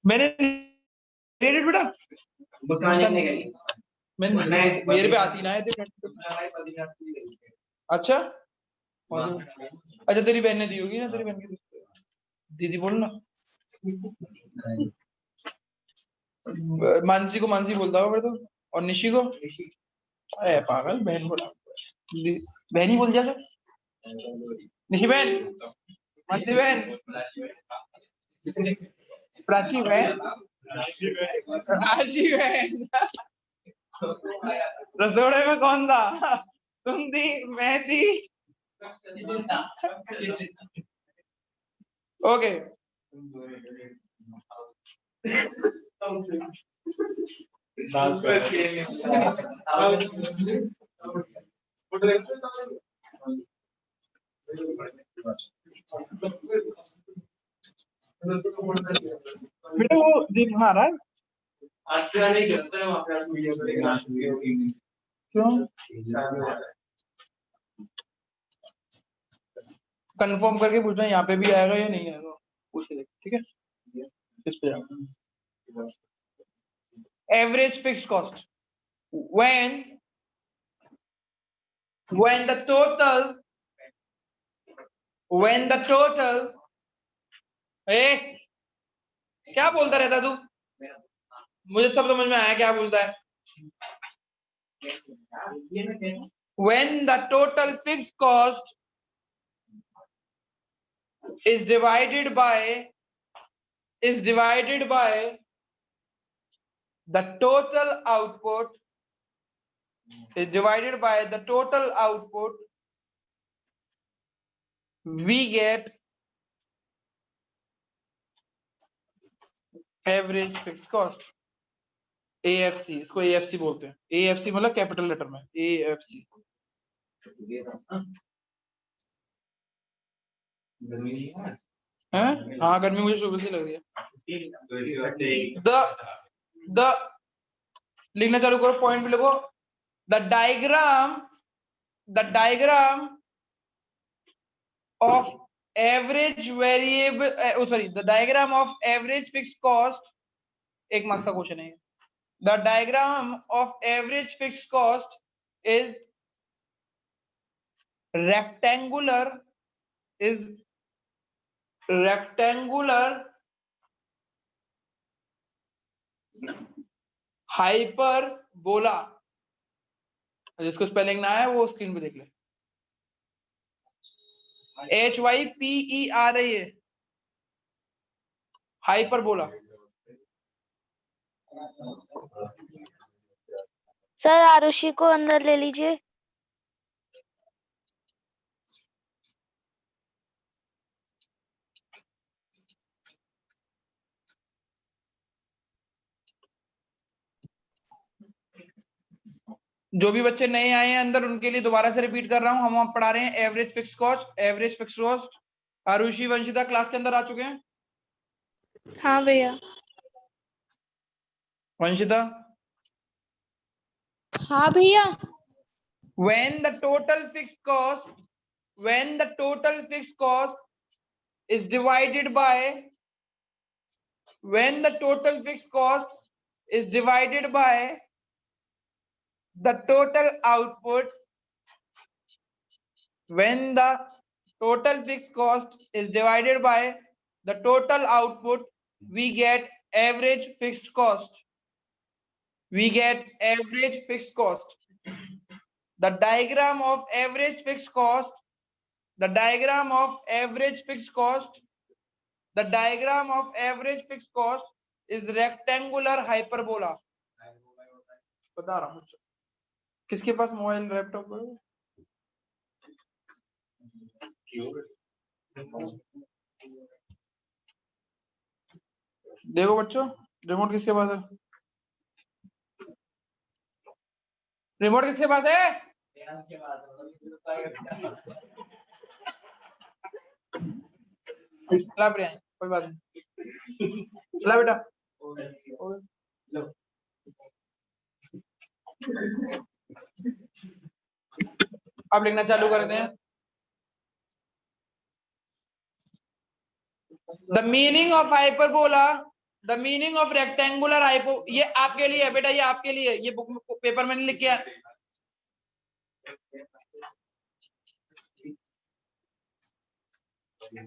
मैंने रेडेड बेटा मेरे पे आती ना है। अच्छा अच्छा, तेरी बहन ने दी होगी ना, तेरी बहन की दीदी बोल ना। मानसी को मानसी बोलता होगा तो, और निशी को अरे पागल बहन बोला, बहन ही बोल दिया। निशी बहन, मानसी बहन, प्राची बहन, राशि बहन। रसोड़े में कौन था? तुम थी, मैं थी। ओके बेटा वो दिन आ रहा है क्यों? कंफर्म करके पूछना यहाँ पे भी आएगा या नहीं आएगा, पूछ ले, ठीक है। इस पे average fixed cost when the total क्या बोलता रहता तू? मुझे सब समझ में आया क्या बोलता है। when the total fixed cost is divided by the total output we get average fixed cost, AFC। इसको AFC बोलते हैं। AFC मतलब कैपिटल लेटर में AFC। हाँ गर्मी मुझे सुबह से लग रही है। द लिखना चालू करो, पॉइंट पे लिखो। The diagram of average variable the diagram of average fixed cost, एक मार्क्स का क्वेश्चन है। the diagram of average fixed cost is rectangular hyperbola। जिसको स्पेलिंग ना है वो स्क्रीन पे देख ले। HYPERA, hyperbola. सर आरुषि को अंदर ले लीजिए। जो भी बच्चे नए आए हैं अंदर, उनके लिए दोबारा से रिपीट कर रहा हूं। हम पढ़ा रहे हैं average fix cost. Arushi Vanshita class के अंदर आ चुके हैं? हाँ भैया। वंशिता, हाँ भैया। when the total fixed cost is divided by the total output, when the total fixed cost is divided by the total output, we get average fixed cost. The diagram of average fixed cost is rectangular hyperbola। बता रहा हूँ किसके पास mobile laptop है? देखो बच्चों, remote किसके पास है? Remote किसके पास है? ला प्रिया, कोई बात नहीं, ला बेटा। अब लिखना चालू करते हैं। The meaning of hyperbola, the meaning of rectangular hypo, ये आपके लिए है बेटा, ये आपके लिए, ये बुक में पेपर में नहीं लिख के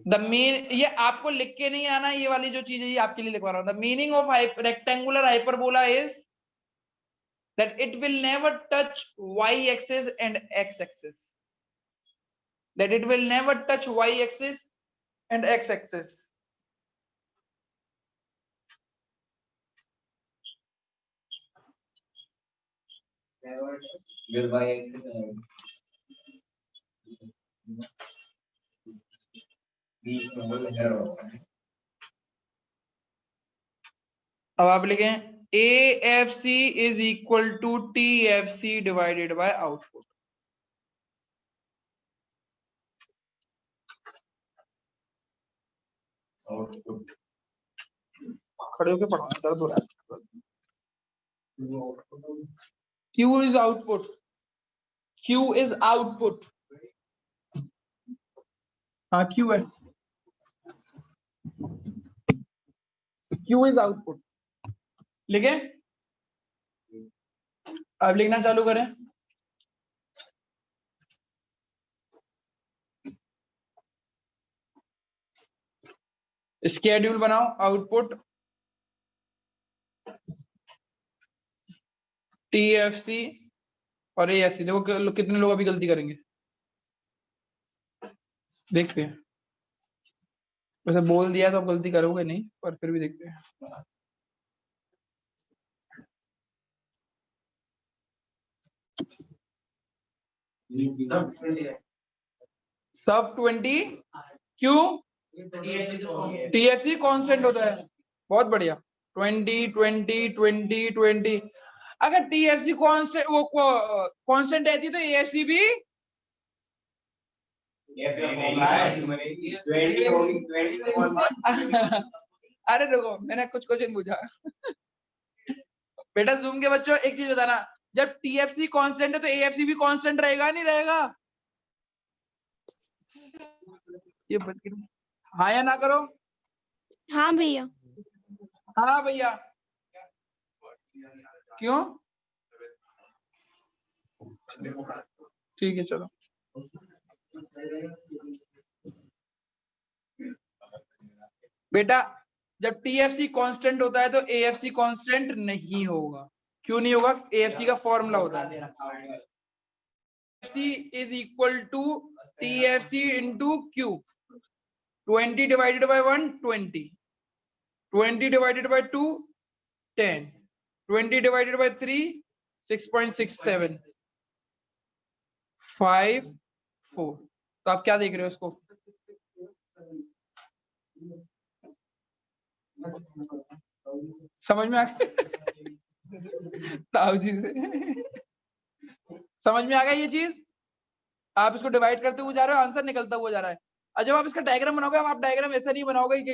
द मीन, ये आपको लिख के नहीं आना, ये वाली जो चीज है ये आपके लिए लिखवा रहा हूं। The meaning of rectangular hyperbola is that it will never touch y-axis and x-axis, that it will never touch y-axis and x-axis. अब आप लिखें AFC is equal to TFC divided by output. खड़े होके पढ़ो, दर्द हो रहा है। Q is output. Q is output. हाँ Q है, Q is output. लिखे? अब लिखना चालू करें। स्केड्यूल बनाओ, आउटपुट TFC और AFC। देखो कितने लोग अभी गलती करेंगे, देखते हैं। वैसे बोल दिया तो आप गलती करोगे नहीं, पर फिर भी देखते हैं। सब 20 क्यों? TFC कांस्टेंट होता है, बहुत बढ़िया। 20 20 20 20, अगर TFC कांस्टेंट वो कांस्टेंट रहती तो AFC भी अरे रुको, मैंने कुछ क्वेश्चन पूछा। बेटा जूम के बच्चों एक चीज बताना, जब TFC कांस्टेंट है तो AFC भी कांस्टेंट रहेगा नहीं रहेगा? ये हाँ या ना करो। हाँ भैया। हाँ भैया। क्यों? ठीक है चलो। बेटा जब TFC कांस्टेंट होता है तो AFC कांस्टेंट नहीं होगा। क्यों नहीं होगा? AFC का फॉर्मूला होता है AFC is equal to TFC into Q। 20 divided by 1 20, 20 divided by 2 10, 20 divided by 3 6.67, 5 4। तो आप क्या देख रहे हो इसको? समझ में आ गया? ताऊ जी से समझ में आ गया ये चीज? आप इसको डिवाइड करते हुए जा रहे हो, आंसर निकलता हुआ जा रहा है। और जब आप इसका डायग्राम बनाओगे, आप डायग्राम ऐसा नहीं बनाओगे कि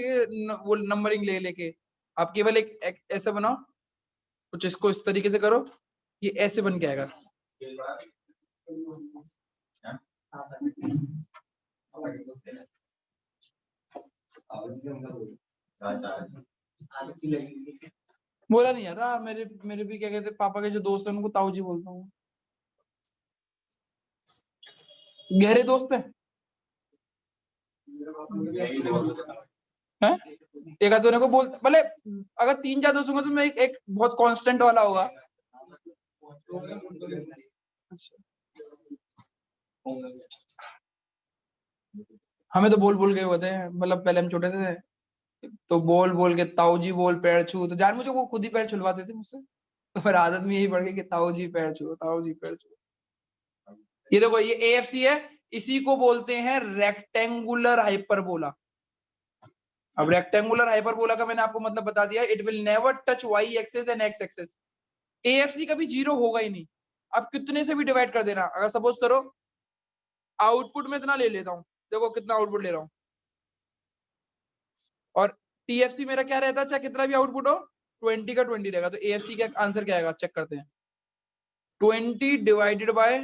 वो नंबरिंग ले लेके, आप केवल एक ऐसे बनाओ, कुछ इसको इस तरीके से करो, ये ऐसे बन के आएगा। बोला नहीं आता, मेरे भी क्या कहते पापा के जो दोस्त है उनको ताऊ जी बोलता हूँ, गहरे दोस्त है। एक आधे को बोल, भले अगर 3-4 दोस्तों को तो मैं एक बहुत कांस्टेंट वाला होगा। हमें तो बोल बोल के होते हैं, मतलब पहले हम छोटे थे तो बोल बोल के ताऊ जी बोल पैर छू, तो जान मुझे वो खुद ही पैर छुलवाते थे मुझसे, तो फिर आदत में यही पड़ गई कि ताऊ जी पैर छू, ताऊ जी पैर छू। ये देखो ये AFC है, इसी को बोलते हैं रेक्टेंगुलर हाइपरबोला। अब रेक्टेंगुलर हाइपरबोला का मैंने आपको मतलब बता दिया, it will never touch y axis and x axis. AFC कभी जीरो होगा ही नहीं। अब कितने से भी डिवाइड कर देना, अगर सपोज करो आउटपुट में इतना ले लेता हूँ, देखो कितना आउटपुट ले रहा हूँ, और TFC मेरा क्या रहता है, चाहे कितना भी आउटपुट हो 20 का 20 रहेगा, तो AFC का आंसर क्या आएगा चेक करते हैं। 20 डिवाइडेड बाय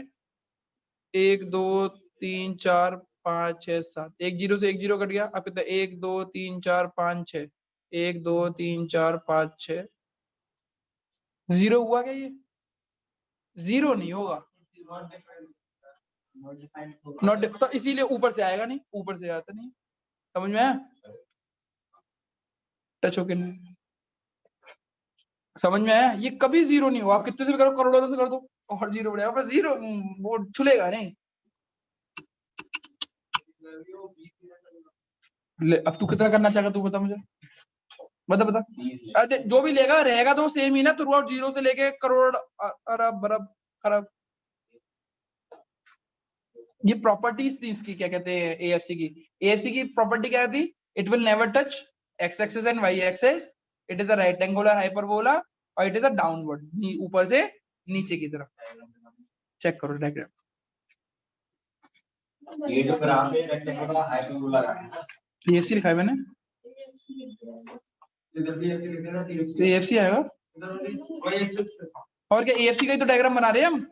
1 2 3 4 5 6 7, 1 0 से 1 0 कट गया। अब कितना 1 2 3 4 5 6, 1 2 3 4 5 6, 0 हुआ क्या? ये 0 नहीं होगा, नॉट, तो इसीलिए ऊपर से आएगा नहीं, ऊपर से आता नहीं। समझ में आया? टच होके नहीं, समझ में आया? ये कभी 0 नहीं होगा, आप कितने से भी करो, करोड़ों से कर दो और 0 बढ़ेगा, पर 0 वो छुलेगा नहीं। ले, अब तू कितना करना चाहेगा, तू बता मुझे, बता बता। अरे जो भी लेगा रहेगा तो सेम ही ना, थ्रू आउट, 0 से लेके करोड़ अरब बरब खरब। ये प्रॉपर्टीज थी इसकी, क्या कहते हैं, एएफसी की। एएफसी की प्रॉपर्टी क्या थी? It will never touch x axis and y axis, it is a rectangular hyperbola, और इट इज अ डाउनवर्ड, ऊपर से नीचे की तरफ। चेक करो डायग्राम। ये जो ग्राफ है रेक्टेंगुलर हाइपरबोला है, एएफसी लिखा है मैंने, तो एएफसी आएगा। और क्या एएफसी का ही तो डायग्राम बना रहे हैं हम,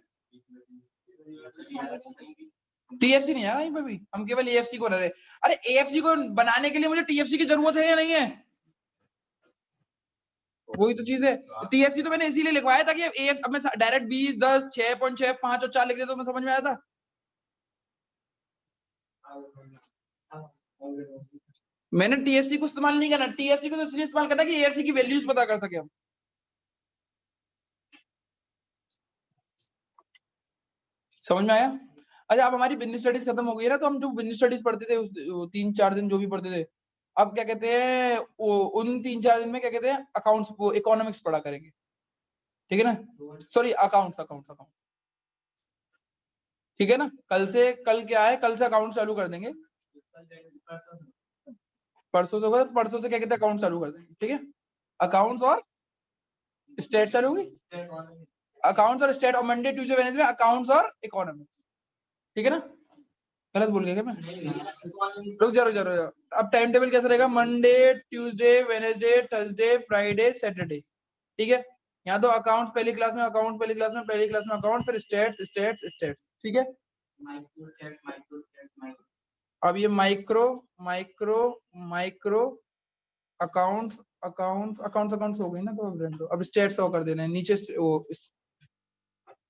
टीएफसी नहीं है यहीं पे भी, हम केवल एएफसी को बना रहे हैं। अरे एएफसी को बनाने के लिए मुझे टीएफसी की जरूरत है या नहीं है? वही तो चीज है, टीएफसी तो मैंने इसीलिए लिखवाया ताकि एएफ, अब मैं डायरेक्ट 20 10 6.6 5 और 4 लिख देता तो मैं समझ में आया था। मैंने टीएफसी को इस्तेमाल नहीं करना, टीएफसी को तो इसलिए इस्तेमाल करना कि एएफसी की वैल्यूज पता कर सके हम। समझ में आया? अच्छा, अब हमारी बिजनेस स्टडीज खत्म हो गई है ना, तो हम जो बिजनेस स्टडीज पढ़ते थे उस 3 4 दिन जो भी पढ़ते थे, अब क्या कहते हैं उन 3 4 दिन में क्या कहते हैं अकाउंट्स, इकोनॉमिक्स पढ़ा करेंगे, ठीक है ना? सॉरी, अकाउंट्स अकाउंट्स अकाउंट, ठीक है ना? कल क्या है, कल से अकाउंट चालू कर देंगे, परसों से होगा, परसों से क्या कहते हैं अकाउंट चालू कर देंगे, ठीक है? अकाउंट्स और स्टेट चालू होगी, अकाउंट्स और स्टेट, और मंडे ट्यूसडे वेडनेसडे में अकाउंट्स और इकोनॉमिक्स, ठीक है ना? गलत बोल गया क्या मैं? रुक जा। अब टाइम टेबल कैसा रहेगा? Monday Tuesday Wednesday Thursday Friday Saturday, ठीक है? यहाँ तो अकाउंट्स पहली क्लास में, अकाउंट पहली क्लास में, पहली क्लास में अकाउंट, फिर स्टेट्स स्टेट्स स्टेट्स, ठीक है? अब ये micro micro micro accounts accounts accounts accounts हो गई ना, तो अब रहने दो, अब स्टेट्स को कर देना है नीचे वो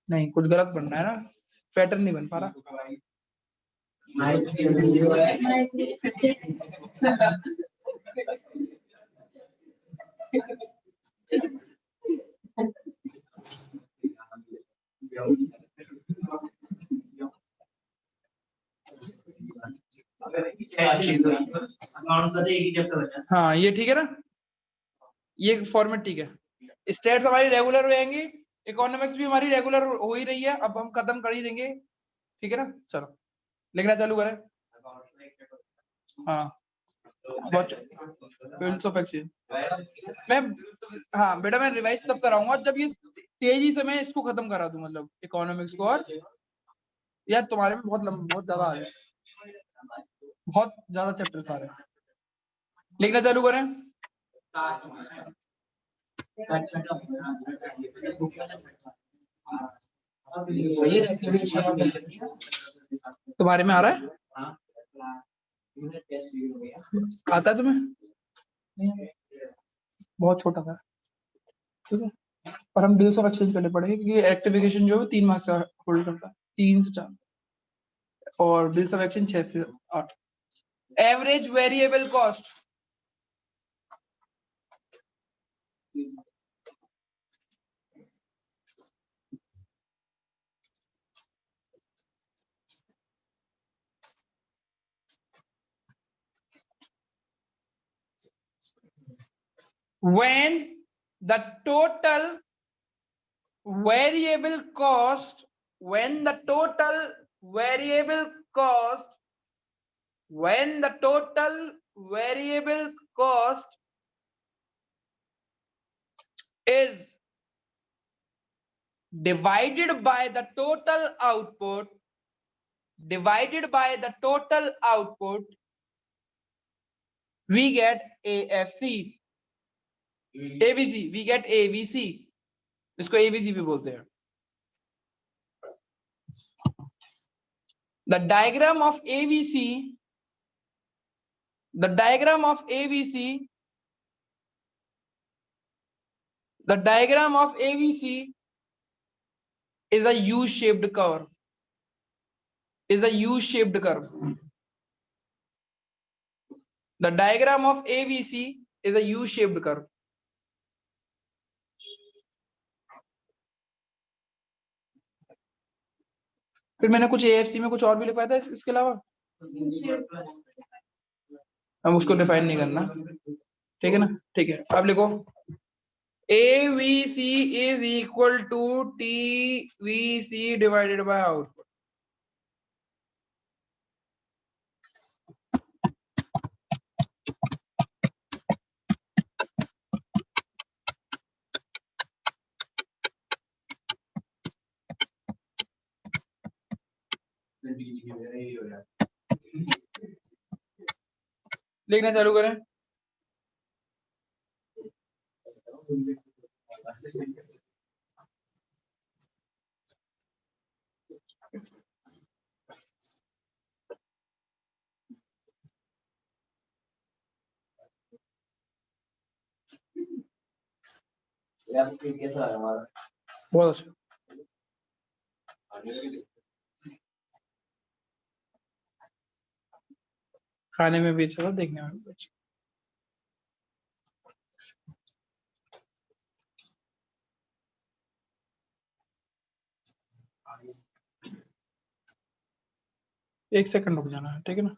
नहीं, कुछ गलत बन रहा है ना, पैटर्न नहीं बन पा रहा। हाँ ये ठीक है ना, ये फॉर्मेट ठीक है। स्टेट्स हमारी रेगुलर रहेंगी, इकोनॉमिक्स भी हमारी रेगुलर हो ही रही है, अब हम खत्म कर ही देंगे, ठीक है ना? चलो लिखना चालू करें। हाँ फिल्ड्स ऑफ एक्सचेंज, मैं, हाँ बेटा मैं रिवाइज तब कराऊंगा जब ये तेजी से मैं इसको खत्म करा दूं, मतलब इकोनॉमिक्स को। और यार तुम्हारे में बहुत ज्यादा आ रहे हैं, बहुत ज्यादा चैप्टर्स आ रहे हैं, लिखना चालू करें। तुम्हारे में आ रहा है? आता है तुम्हें? बहुत छोटा था, ठीक है? और हम बिल्स ऑफ एक्सचेंज पहले पढ़ेंगे क्योंकि रेक्टिफिकेशन जो है 3 मार्क्स का होल्ड करता है, 3 से 4, और बिल्स ऑफ एक्सचेंज 6 से 8। Average variable cost, when the total variable cost, when the total variable cost, when the total variable cost is divided by the total output, divided by the total output, we get AFC, ABC, we get ABC, इसको ABC भी बोलते हैं। The diagram of AVC, the diagram of AVC, the diagram of AVC is a U-shaped curve. Is a U-shaped curve. The diagram of AVC is a U-shaped curve. फिर मैंने कुछ AFC में कुछ और भी लिखवाया था इसके अलावा, हम उसको डिफाइन नहीं करना, ठीक है ना? ठीक है, अब लिखो AVC is equal to TVC divided by output. लिखना चालू करें। कैसा है हमारा? बहुत अच्छा। खाने में भी अच्छा था, देखने में भी अच्छा। एक सेकंड रुक जाना है, ठीक है ना?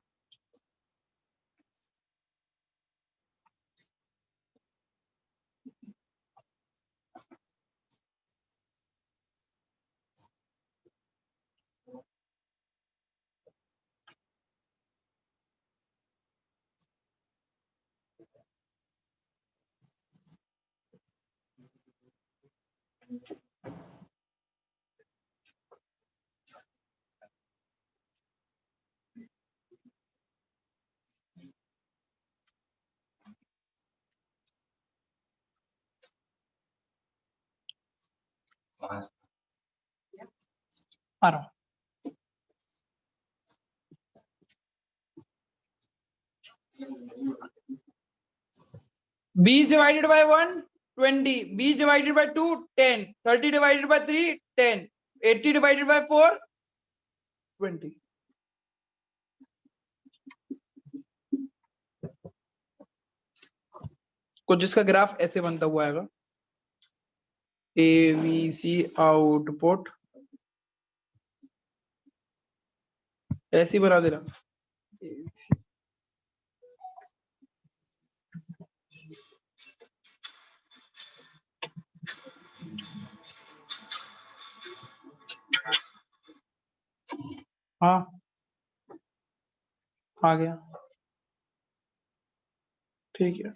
आ रहा हूँ। B divided by 1, 20. B divided by 2, 10. 30 divided by 3, 10. 80 divided by 4, 20. कुछ जिसका ग्राफ ऐसे बनता हुआ आएगा, AVC आउटपुट ऐसे ही बना देना। हाँ आ गया, ठीक है।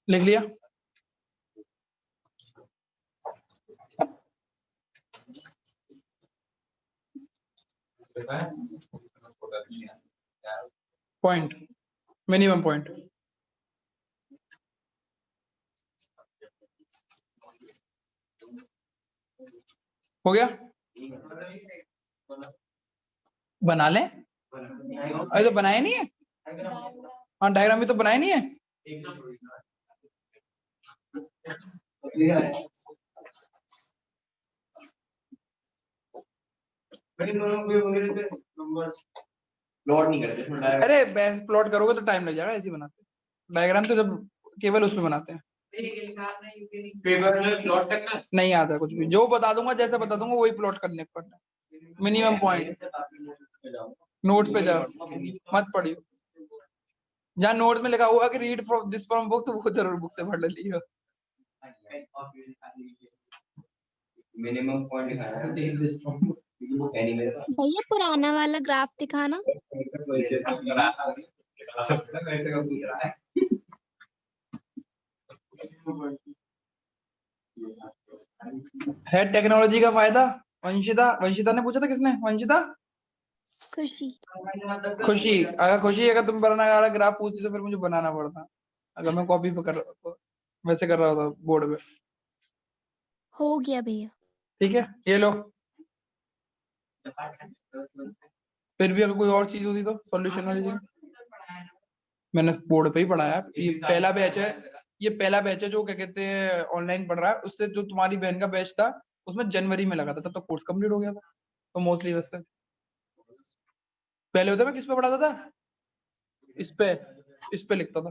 लिख लिया? Point, minimum point. हो गया? बना लें? अरे तो बनाया नहीं है? हाँ, डायग्राम भी तो बनाया नहीं है। प्लॉट नहीं करते इसमें डायग्राम। अरे प्लॉट करोगे तो टाइम लग जाएगा, ऐसे ही बनाते हैं डायग्राम तो, जब केवल उसमें बनाते हैं। पेपर में प्लॉट करना नहीं आता कुछ भी, जो बता दूंगा जैसा बता दूंगा वही प्लॉट करने पड़ना है। मिनिमम पॉइंट नोट्स पे जाओ, मत पढ़ियो। जहाँ नोट्स में लिखा हुआ कि read from this from book, तो वो जरूर बुक से पढ़ लियो। मिनिमम पॉइंट लिखा है भैया पुराना वाला ग्राफ दिखाना। है टेक्नोलॉजी का फायदा, वंशिता, वंशिता ने पूछा था, किसने? वंशिता, खुशी। खुशी। अगर तुम बनाना वाला ग्राफ पूछती तो फिर मुझे बनाना पड़ता, अगर मैं कॉपी पे कर वैसे कर रहा था बोर्ड पे। हो गया भैया। ठीक है, ये लो। फिर भी अगर कोई और चीज होती तो सॉल्यूशन वाली चीज, मैंने बोर्ड पे ही पढ़ाया। ये पहला बैच है, ये पहला बैच है जो क्या कहते हैं ऑनलाइन पढ़ रहा है। उससे जो तुम्हारी बहन का बैच था उसमें जनवरी में लगा था, तब तक कोर्स कंप्लीट हो गया था। तो मोस्टली वैसे पहले होता मैं किस पे पढ़ाता था, इस पे लिखता था,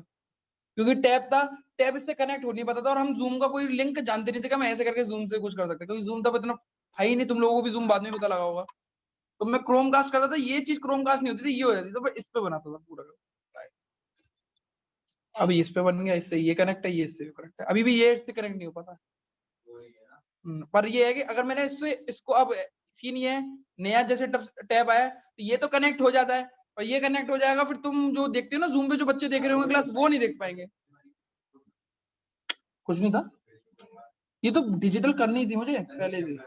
क्योंकि टैब था, टैब इससे कनेक्ट हो नहीं पाता था, और हम जूम का कोई लिंक जानते नहीं थे कि हम ऐसे करके जूम से कुछ कर सकते, क्योंकि जूम तब इतना है ही नहीं। तुम लोगों को भी जूम बाद में पता लगा होगा। तो मैं क्रोम कास्ट करता था, ये चीज क्रोम कास्ट नहीं होती थी, ये हो जाती, तो मैं इस पे बनाता था पूरा। अब इस पे बन गया, इससे ये कनेक्ट है, ये इससे कनेक्ट है, अभी भी ये इससे कनेक्ट नहीं हो पाता। पर ये है कि अगर मैंने इससे इसको अब सीन ये है, नया जैसे टैब आया तो ये तो कनेक्ट हो जाता है, और ये कनेक्ट हो जाएगा, फिर तुम जो देखते हो ना जूम पे जो बच्चे देख रहे होंगे क्लास, वो नहीं देख पाएंगे। कुछ नहीं था, ये तो डिजिटल करनी थी मुझे पहले भी।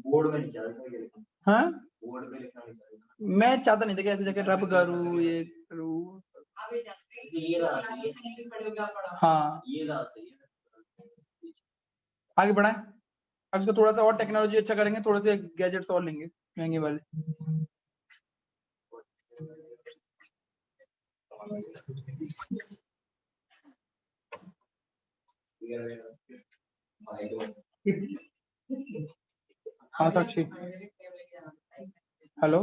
बोर्ड में नहीं चलता। हाँ, बोर्ड पे लिखना नहीं चलता। मैं चाहता नहीं था कि ऐसे जाके रब करूँ, ये करूँ। ये रहा सही है। हाँ, ये रहा सही है। आगे बढ़ाएं। अब इसको थोड़ा सा और टेक्नोलॉजी अच्छा करेंगे, थोड़े से गैजेट्स और लेंगे महंगे वाले। हाँ साक्षी, हेलो।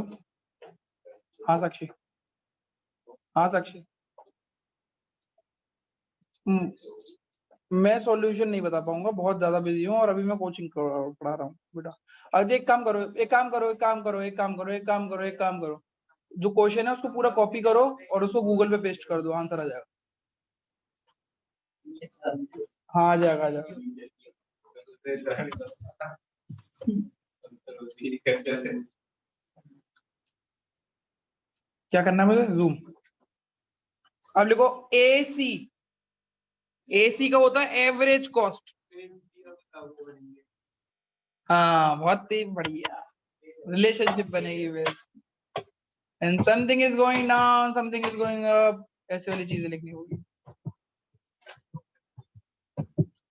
हाँ साक्षी, हाँ साक्षी। मैं सॉल्यूशन नहीं बता पाऊंगा, बहुत ज्यादा बिजी हूँ, और अभी मैं कोचिंग पढ़ा रहा हूँ बेटा। अब एक काम करो, एक काम करो, एक काम करो, एक काम करो, एक काम करो, एक काम करो, जो क्वेश्चन है उसको पूरा कॉपी करो और उसको गूगल पे पेस्ट कर दो, आंसर आ जाएगा। हाँ आ जाएगा, आ जाएगा। क्या करना है मुझे? जूम। अब लिखो एसी, एसी का होता है एवरेज कॉस्ट। हाँ बहुत ही बढ़िया, रिलेशनशिप बनेगी फिर। And something is going down, something is going up, ऐसे वाली चीजें लिखनी होगी।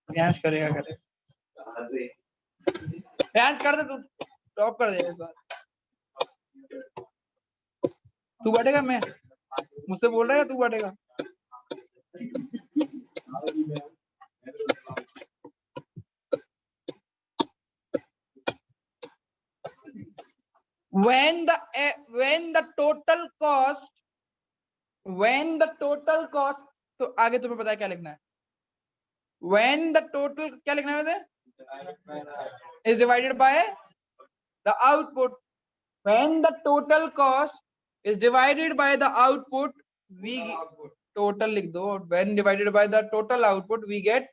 प्रयास करेगा, करे प्रयास कर दे, तू टॉप कर दे इस बार। तू बैठेगा, मैं मुझसे बोल रहा है, तू बैठेगा? when the total cost, when the total cost, तो आगे तुम्हें पता है क्या लिखना है? when the total, क्या लिखना है वैसे? is divided by the output. When the total cost is divided by the output, we total लिख दो, when divided by the total output we get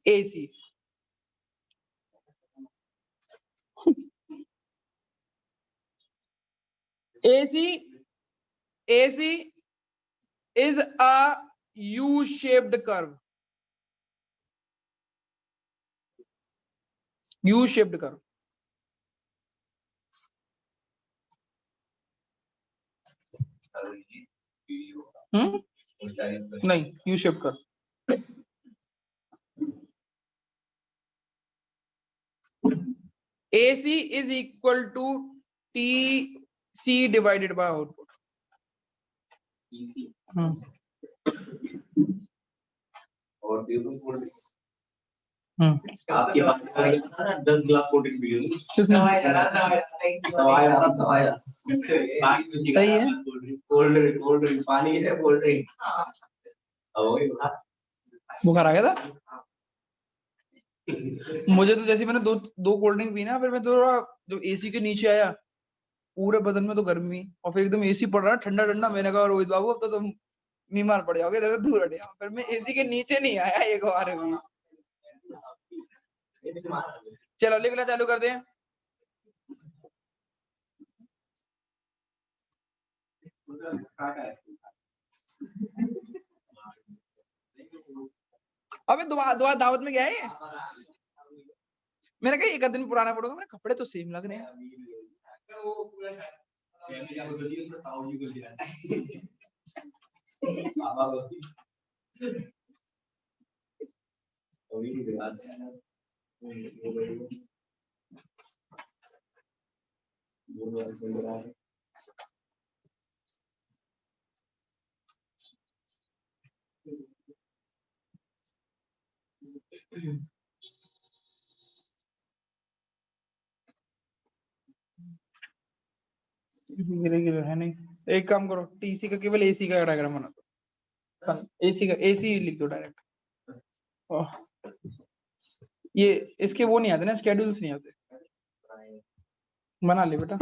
AC. AC is a U-shaped curve. U-shaped curve. नहीं, U-shaped curve. AC is equal to TC divided by output. और आपके पास 10 गिलास cold drink P low. सही है। Cold drink पानी है, cold drink. बुखार आ गया था मुझे, तो जैसे मैंने दो कोल्ड ड्रिंक पी ना, फिर मैं थोड़ा जो एसी के नीचे आया, पूरे बदन में तो गर्मी, और फिर एकदम एसी पड़ रहा ठंडा ठंडा। मैंने कहा रोहित बाबू अब तो तुम बीमार पड़ जाओगे, इधर से दूर हट जाओ। फिर मैं एसी के नीचे नहीं आया एक बार भी। चलो लिखना चालू कर दें। अब अबे दोबारा दावत में गया है ये? मैंने कहा एक दिन पुराना फोटो, मेरे कपड़े तो सेम लग रहे हैं। है नहीं, एक काम करो, टीसी का केवल एसी का डायग्राम बना दो, एसी का, एसी लिख दो डायरेक्ट। ये इसके वो नहीं आते ना, स्केड्यूल्स नहीं आते, बना ले बेटा।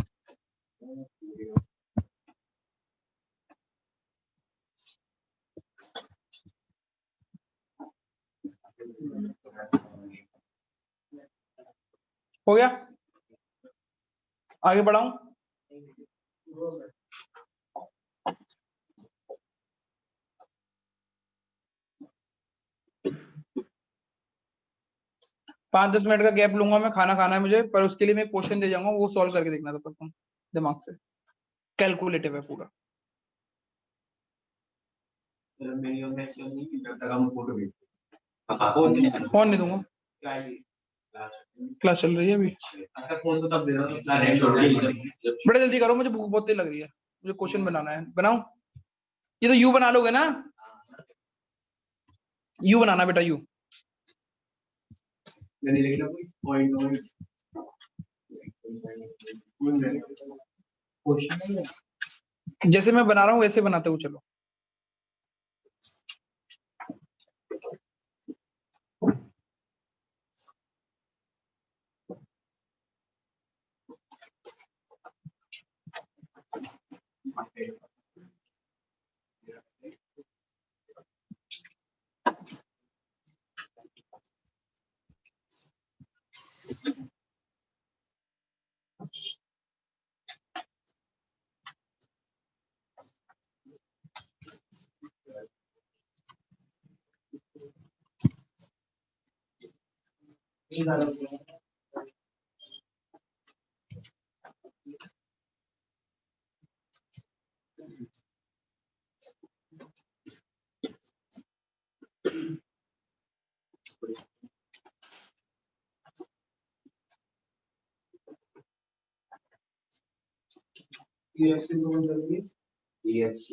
हो गया, आगे बढ़ाऊं? पाँच 10 मिनट का गैप लूंगा मैं, खाना खाना है मुझे, पर उसके लिए मैं क्वेश्चन दे जाऊंगा, वो सॉल्व करके देखना था तुम दिमाग से, कैलकुलेटिव है पूरा। फोन नहीं दूंगा, क्लास चल रही है अभी। बड़े जल्दी करो, मुझे भूख बहुत तेज लग रही है, मुझे क्वेश्चन बनाना है। बनाऊं? ये तो यू बना लोगे ना? यू बनाना बेटा, यू। जैसे मैं बना रहा हूँ वैसे बनाते हो, चलो।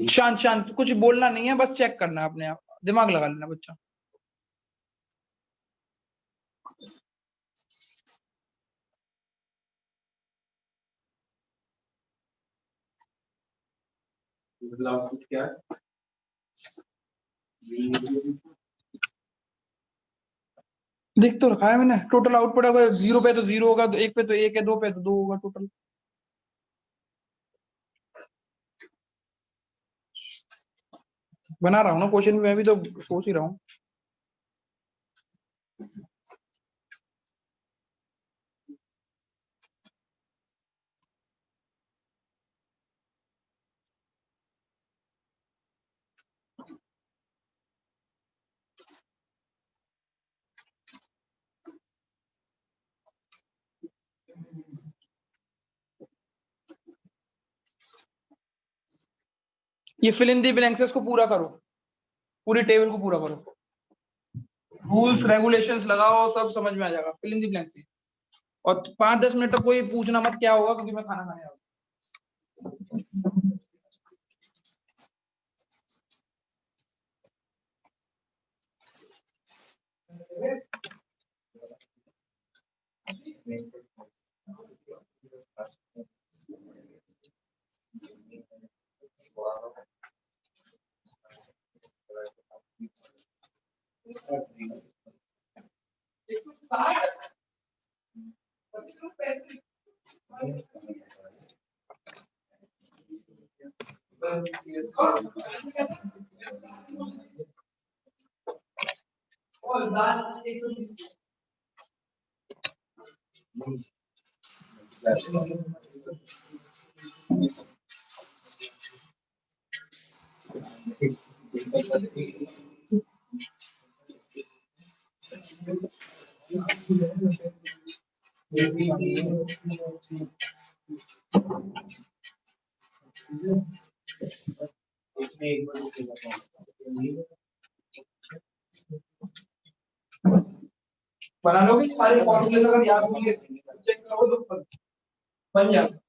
शांत शांत, कुछ बोलना नहीं है, बस चेक करना है अपने आप, दिमाग लगा लेना बच्चा। क्या देख तो रखा है मैंने, टोटल आउटपुट होगा 0 पे तो 0 होगा, 1 पे तो 1 है, 2 पे तो 2 होगा टोटल। बना रहा हूँ ना क्वेश्चन, मैं भी तो सोच ही रहा हूँ। ये फिल इन दी ब्लैंक्स को पूरा करो, पूरी टेबल को पूरा करो, रूल्स रेगुलेशंस लगाओ, सब समझ में आ जाएगा। Fill in the blanks. और 5-10 मिनट तक कोई पूछना मत क्या होगा, क्योंकि मैं खाना खाने आ रहा हूँ। बना लोगे सारे फॉर्मूले अगर याद होंगे चेक करो तो बन जाएगा।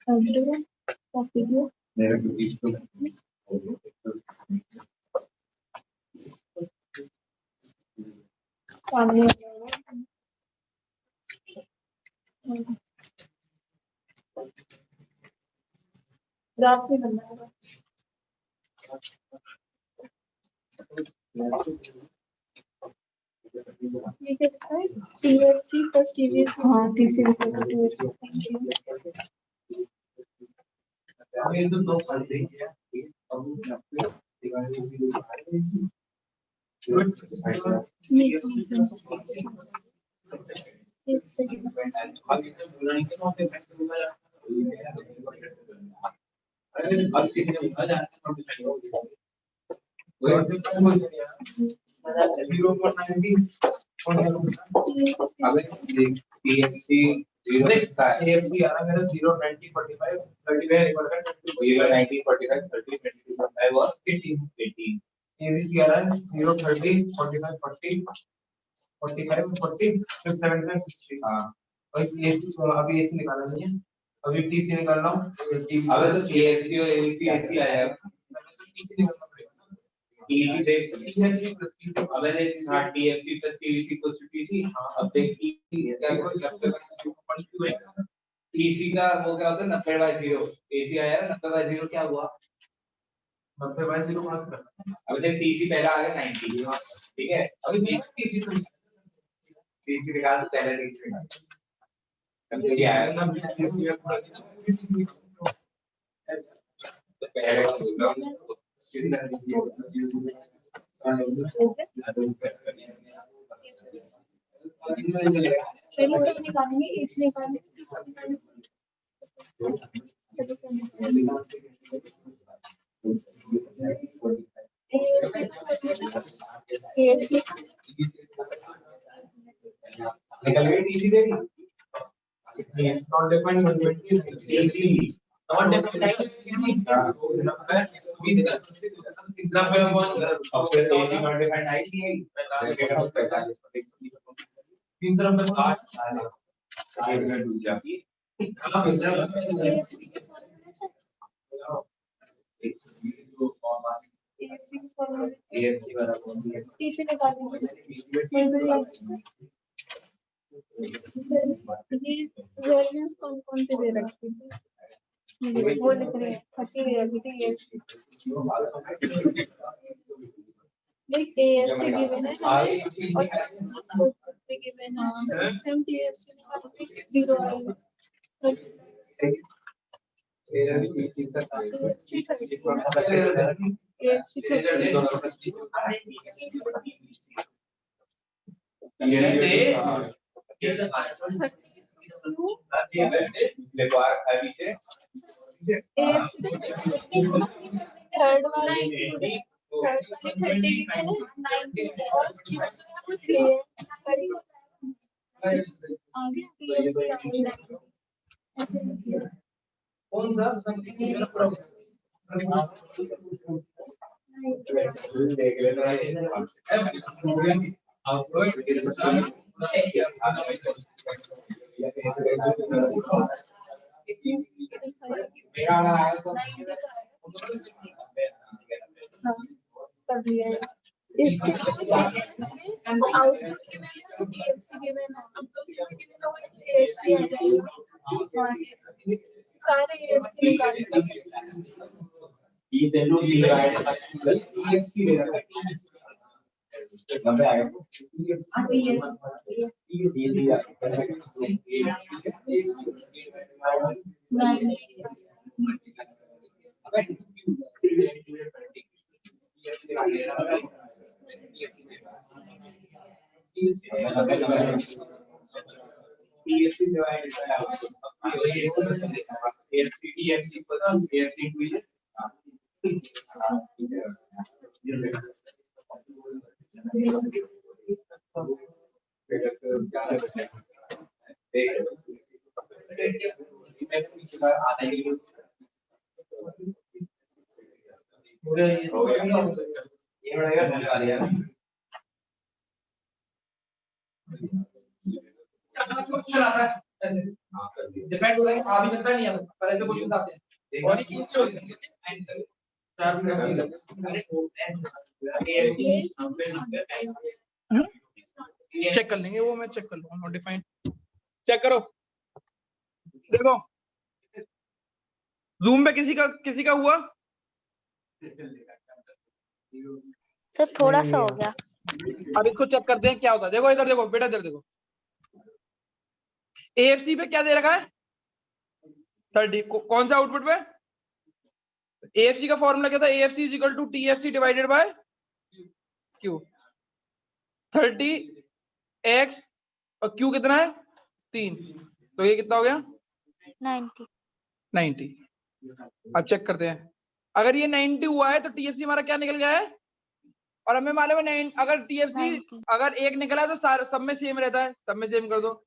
Everyone, what video? ग्राफ में बनना है। ये क्या है? TFC plus TVC। हाँ, TC ये तो दो कर देंगे अभी एसी निकाला नहीं है, अभी टीसी निकाल रहा हूँ। अबे तो टीएससी और एसी ऐसी आया है, टीसी देख टीएससी प्लस टीसी अबे देख हां TSC plus TVC equals to TC. अब देख क्या कोई टीसी का वो क्या होता है 90/0, एसी आया है 90/0 क्या हुआ 90/0 मास कर। अब देख टीसी पहला आ गया 90, ठीक है। अभी टीसी निकाल तो पहले टीसी निकाल अब ये आया ना टीसी का पूरा तो पहले पहले तो निकालेंगे, इस निकालेंगे। निकल गई टीसी देगी not defined 120 TC not defined TC कितना पे वन अब फिर टीसी नॉट डिफाइंड आई थी 345 3 तरफ में 8 आने 1 मिनट रुक जाती AFC के फॉर्मूले से AFC के फॉर्मूले TC निकाल ये वैल्यूज कौन से दे रखी थी वो लिख रहे हैं 30 reality AFC like AFC given है हमें और given है सेम TFC निकाल 0 आएगा थर्ड वाला थर्ड वाली 30 के लिए 90 और कुछ आगे कौन सा इसके आउटपुट के वैल्यू TFC के में अब तो किसी के में होगा तो AFC आ जाएगा सारे AFC निकाल E से लो डिवाइड प्लस TFC ले रखा है नंबर आएगा TFC divided by TFC plus TFC equation depend हो गया आ भी सकता नहीं है पर ऐसे क्वेश्चन आते हैं और ये इजी होते हैं चेक कर लेंगे वो मैं चेक कर लूंगा नोटिफाइड चेक करो देखो जूम पे किसी का हुआ सर थोड़ा सा हो गया अब इसको चेक करते हैं क्या होता है देखो इधर देखो बेटा इधर देखो AFC पे क्या दे रखा है 30 कौन सा आउटपुट पे AFC का फॉर्मूला क्या था AFC is equal to TFC divided by Q 30x और Q कितना है 3 तो ये कितना हो गया 90 अब चेक करते हैं अगर ये 90 हुआ है तो TFC हमारा क्या निकल गया है और हमें मालूम है अगर TFC 90 अगर एक निकला तो सब में सेम रहता है सब में सेम कर दो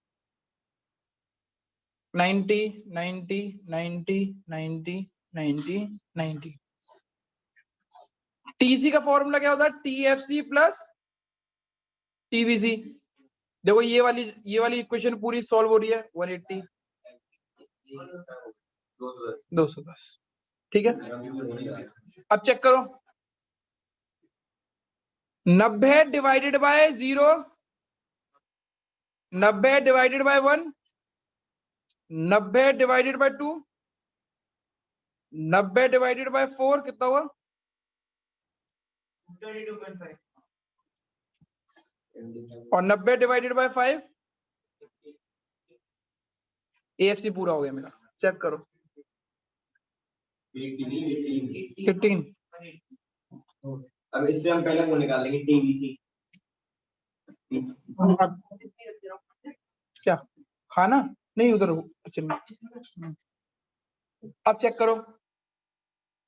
90 90 90 90 90 90 TC का फॉर्मूला क्या होता है TFC प्लस TVC देखो ये वाली इक्वेशन पूरी सॉल्व हो रही है 180 210 ठीक है अब चेक करो 90 divided by 0 90 divided by 1 90 divided by 2 90 divided by 4 कितना हुआ 32.5 और 90 डिवाइडेड बाय 5 AFC पूरा हो गया मेरा चेक करो 18 अब इससे हम पहले वो निकालेंगे TVC क्या खाना नहीं उधर किचन में अब चेक करो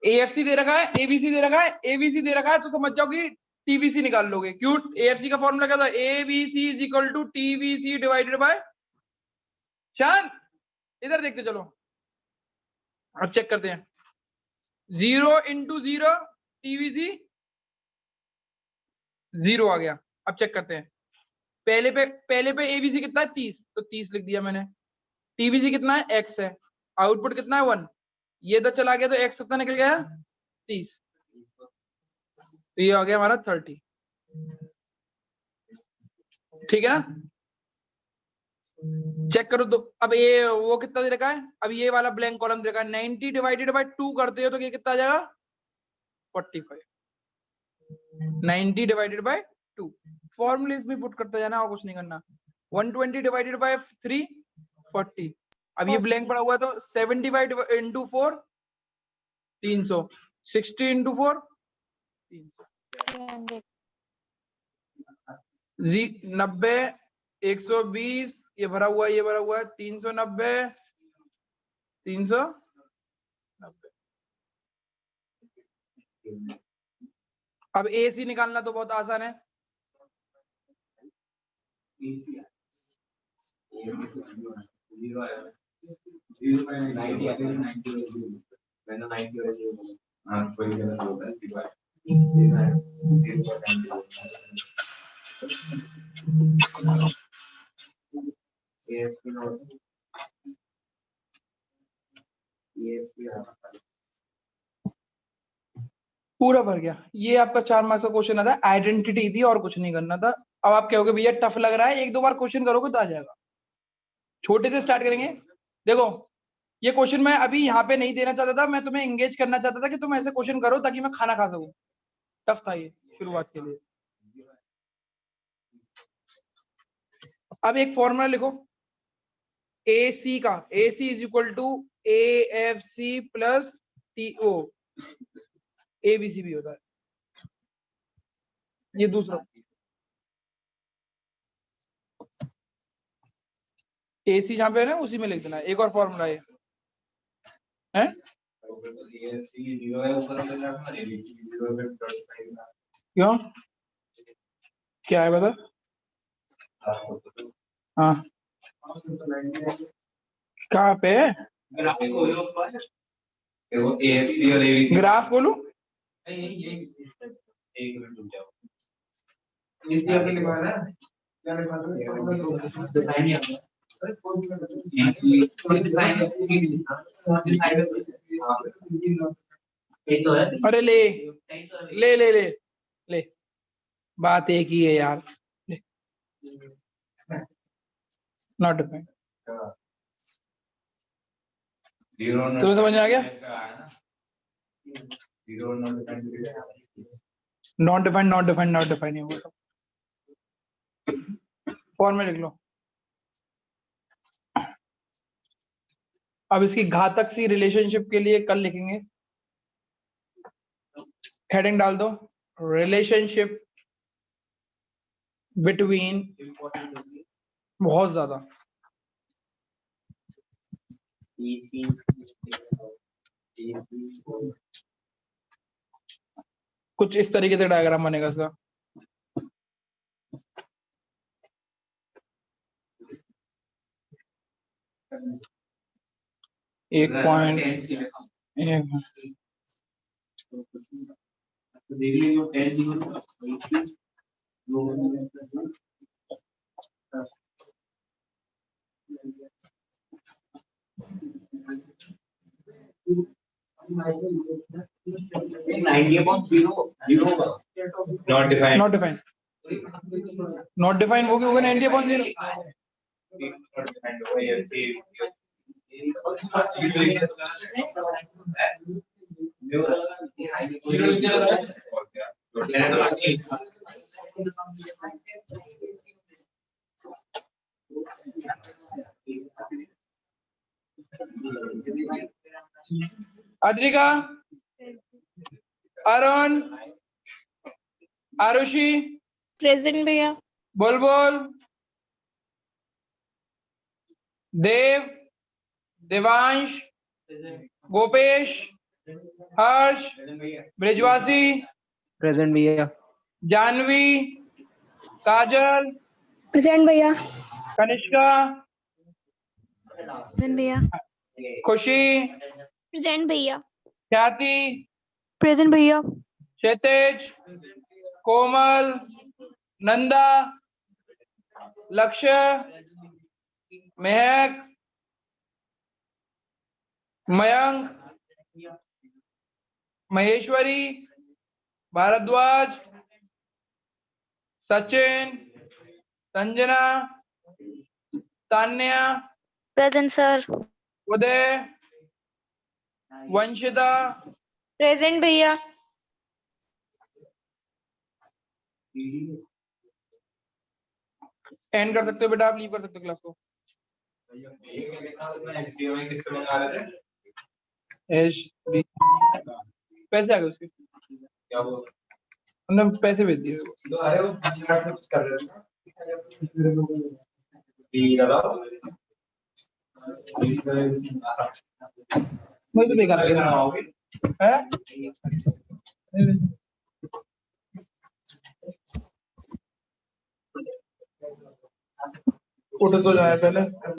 AFC दे रखा है ABC दे रखा है ABC दे रखा है तो समझ जाओ कि TVC निकाल लोगे क्यों AFC का फॉर्मूला क्या था ABC is equal to TVC divided by शान इधर देखते चलो अब चेक करते हैं 0 इंटू 0 TVC 0 आ गया अब चेक करते हैं पहले पे ABC कितना है 30 तो 30 लिख दिया मैंने टीवीसी कितना है, x है, आउटपुट कितना है 1, ये 10 चला गया तो x कितना निकल गया 30, तो ये आ गया हमारा 30। ठीक है ना, चेक करो तो। अब ये वो कितना दे रखा है, अब ये वाला ब्लैंक कॉलम दे रखा है, 90 डिवाइडेड बाय 2 करते हो तो ये कितना आ जाएगा 45, 90 डिवाइडेड बाय 2, फॉर्मूलेस भी पुट करते जाना और कुछ नहीं करना। 120 डिवाइडेड बाय 3 40, अब ये ब्लैंक पड़ा हुआ है तो 75 इंटू 4 300, 60 इंटू 4 300। 90 120, ये भरा हुआ है, ये भरा हुआ है, 390 390। अब AC निकालना तो बहुत आसान है, पूरा भर गया। ये आपका 4 मार्क्स का क्वेश्चन आता है, आइडेंटिटी थी और कुछ नहीं करना था। अब आप कहोगे भैया टफ लग रहा है, एक दो बार क्वेश्चन करोगे तो आ जाएगा। छोटे से स्टार्ट करेंगे। देखो ये क्वेश्चन मैं अभी यहाँ पे नहीं देना चाहता था, मैं तुम्हें एंगेज करना चाहता था कि तुम ऐसे क्वेश्चन करो ताकि मैं खाना खा सकूं। टफ था ये शुरुआत के लिए। अब एक फॉर्मूला लिखो AC का, AC is equal to AFC plus TO, ABC भी होता है, ये दूसरा। AC जहां पे है ना उसी में लिख देना। एक और फॉर्मूला है क्यों, क्या है बता। हाँ कहाँ पे ग्राफ बोलू, अरे ले ले ले ले ले, बात एक ही है यार। नॉट डिफाइंड, तुम्हें समझ में आ गया। Not defined not defined not defined होगा, फॉर्म में लिख लो। अब इसकी घातक सी रिलेशनशिप के लिए कल लिखेंगे, हेडिंग डाल दो रिलेशनशिप बिटवीन, बहुत ज्यादा कुछ इस तरीके से डायग्राम बनेगा इसका। एक point not defined not defined वो होगा 90/0। अद्रिका, अरुण, आरुषि, प्रेजेंट भैया। बोल बोल, देव, देवांश, गोपेश, हर्ष, ब्रिजवासी, प्रेजेंट भैया। जानवी, काजल, प्रेजेंट भैया। कनिष्का, प्रेजेंट भैया। खुशी, प्रेजेंट भैया। ख्याति, प्रेजेंट भैया। क्षितिज, कोमल, नंदा, लक्ष्य, महक, मयंक, महेश्वरी, भारद्वाज, सचिन, संजना, तान्या, प्रेजेंट सर। उदय, वंशिता, प्रेजेंट भैया। एंड कर सकते हो बेटा, आप लीव कर सकते हो क्लास को। पैसे आ गए उसके, क्या बोल उन्होंने पैसे भेज दिए। अरे वो कुछ कर रहे मैं तो देखा है। उठ तो जाए पहले।